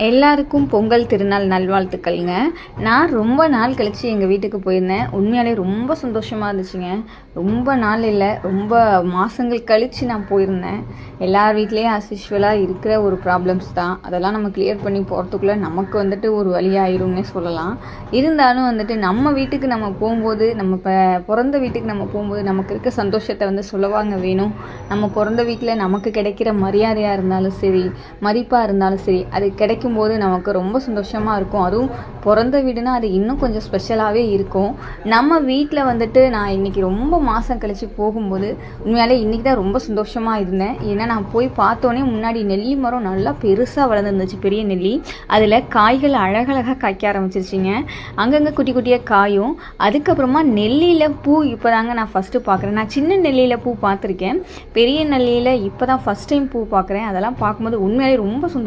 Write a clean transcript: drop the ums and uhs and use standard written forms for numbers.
எல்லாருக்கும் பொங்கல் திருநாள் நல்வாழ்த்துக்கள்ங்க. நான் ரொம்ப நாள் கழித்து எங்கள் வீட்டுக்கு போயிருந்தேன். உண்மையாலே ரொம்ப சந்தோஷமாக இருந்துச்சுங்க. ரொம்ப நாள் இல்லை, ரொம்ப மாதங்கள் கழித்து நான் போயிருந்தேன். எல்லார் வீட்லேயும் யூஷுவலாக இருக்கிற ஒரு ப்ராப்ளம்ஸ் தான். அதெல்லாம் நம்ம கிளியர் பண்ணி போகிறதுக்குள்ளே நமக்கு ஒரு வழியாயிரும்னே சொல்லலாம். இருந்தாலும் நம்ம வீட்டுக்கு நம்ம போகும்போது, நம்ம பிறந்த வீட்டுக்கு நம்ம போகும்போது நமக்கு இருக்க சந்தோஷத்தை சொல்லவாங்க வேணும். நம்ம பிறந்த வீட்டில் நமக்கு கிடைக்கிற மரியாதையாக இருந்தாலும் சரி, மதிப்பாக இருந்தாலும் சரி, அது கிடைக்கும்போது நமக்கு ரொம்ப சந்தோஷமாக இருக்கும். அதுவும் பிறந்த வீடுனா அது இன்னும் கொஞ்சம் ஸ்பெஷலாகவே இருக்கும். நம்ம வீட்டில் நான் இன்றைக்கி ரொம்ப மாதம் கழித்து போகும்போது உண்மையாலே இன்றைக்கி தான் ரொம்ப சந்தோஷமாக இருந்தேன். ஏன்னா நான் போய் பார்த்தோன்னே முன்னாடி நெல்லி மரம் நல்லா பெருசாக வளர்ந்துருந்துச்சு, பெரிய நெல்லி. அதில் காய்கள் அழகழகாக காய்க்க ஆரம்பிச்சிருச்சிங்க. அங்கங்கே குட்டி குட்டியாக காயும். அதுக்கப்புறமா நெல்லியில் பூ இப்போ தாங்க நான் ஃபஸ்ட்டு பார்க்குறேன். நான் சின்ன நெல்லியில் பூ பார்த்துருக்கேன், பெரிய நெல்லியில் இப்போ தான் ஃபஸ்ட் டைம் பூ பார்க்குறேன். அதெல்லாம் பார்க்கும்போது உண்மையாலே ரொம்ப